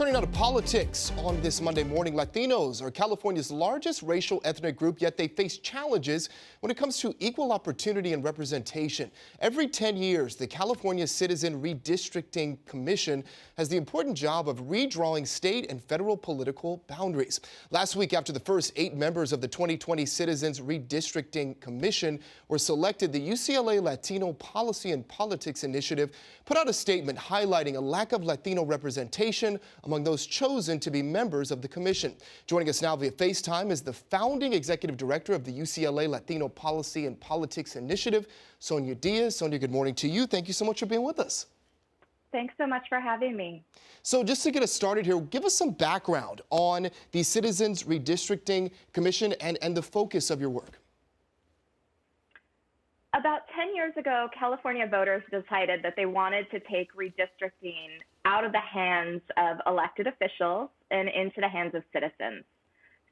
Turning now to politics on this Monday morning, Latinos are California's largest racial ethnic group, yet they face challenges when it comes to equal opportunity and representation. Every 10 years, the California Citizen Redistricting Commission has the important job of redrawing state and federal political boundaries. Last week, after the first 8 members of the 2020 Citizens Redistricting Commission were selected, the UCLA Latino Policy and Politics Initiative put out a statement highlighting a lack of Latino representation among those chosen to be members of the commission. Joining us now via FaceTime is the founding executive director of the UCLA Latino Policy and Politics Initiative, Sonja Diaz. Sonja, good morning to you. Thank you so much for being with us. Thanks so much for having me. So just to get us started here, give us some background on the Citizens Redistricting Commission and the focus of your work. About 10 years ago, California voters decided that they wanted to take redistricting out of the hands of elected officials and into the hands of citizens.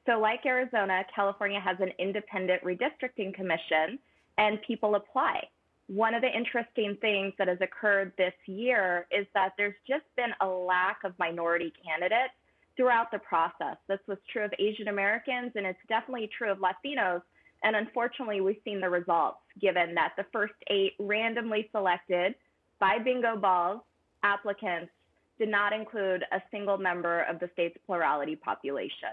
So like Arizona, California has an independent redistricting commission and people apply. One of the interesting things that has occurred this year is that there's just been a lack of minority candidates throughout the process. This was true of Asian Americans, and it's definitely true of Latinos. And unfortunately, we've seen the results, given that the first 8 randomly selected by bingo balls applicants did not include a single member of the state's plurality population.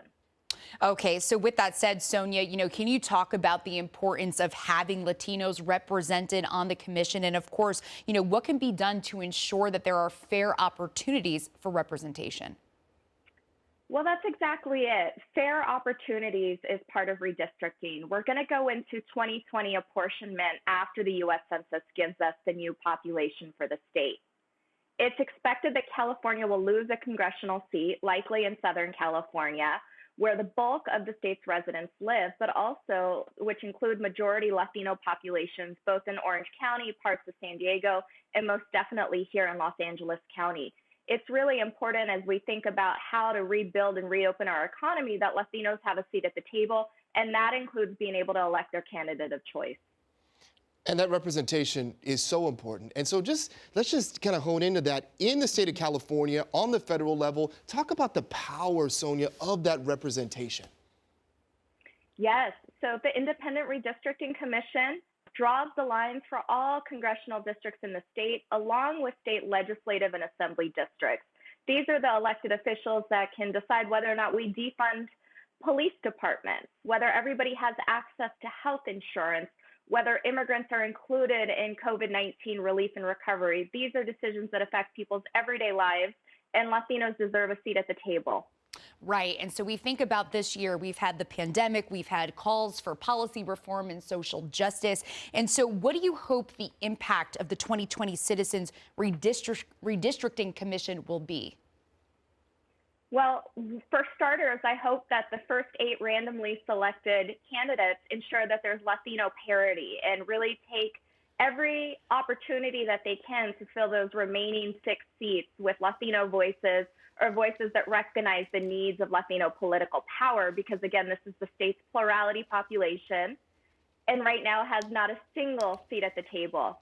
Okay, so with that said, Sonja, can you talk about the importance of having Latinos represented on the commission? And of course, what can be done to ensure that there are fair opportunities for representation? Well, that's exactly it. Fair opportunities is part of redistricting. We're going to go into 2020 apportionment after the U.S. Census gives us the new population for the state. It's expected that California will lose a congressional seat, likely in Southern California, where the bulk of the state's residents live, but also which include majority Latino populations, both in Orange County, parts of San Diego, and most definitely here in Los Angeles County. It's really important as we think about how to rebuild and reopen our economy that Latinos have a seat at the table, and that includes being able to elect their candidate of choice. And that representation is so important. And so let's just kind of hone into that in the state of California, on the federal level. Talk about the power, Sonja, of that representation. Yes, so the Independent Redistricting Commission draws the lines for all congressional districts in the state, along with state legislative and assembly districts. These are the elected officials that can decide whether or not we defund police departments, whether everybody has access to health insurance, whether immigrants are included in COVID-19 relief and recovery. These are decisions that affect people's everyday lives, and Latinos deserve a seat at the table. Right. And so we think about this year, we've had the pandemic, we've had calls for policy reform and social justice. And so what do you hope the impact of the 2020 Citizens Redistricting Commission will be? Well, for starters, I hope that the first 8 randomly selected candidates ensure that there's Latino parity and really take every opportunity that they can to fill those remaining 6 seats with Latino voices, or voices that recognize the needs of Latino political power, because again, this is the state's plurality population, and right now has not a single seat at the table.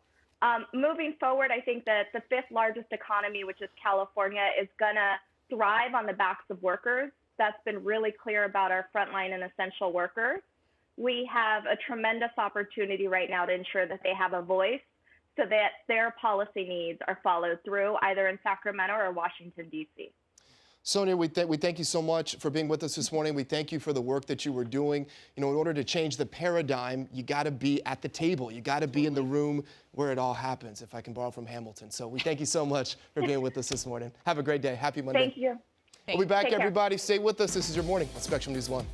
Moving forward, I think that the 5th largest economy, which is California, is gonna thrive on the backs of workers. That's been really clear about our frontline and essential workers. We have a tremendous opportunity right now to ensure that they have a voice so that their policy needs are followed through, either in Sacramento or Washington, D.C. Sonja, we thank you so much for being with us this morning. We thank you for the work that you were doing. In order to change the paradigm, you got to be at the table. You got to be in the room where it all happens, if I can borrow from Hamilton. So we thank you so much for being with us this morning. Have a great day. Happy Monday. Thank you. We'll be back, everybody. Stay with us. This is your morning on Spectrum News 1.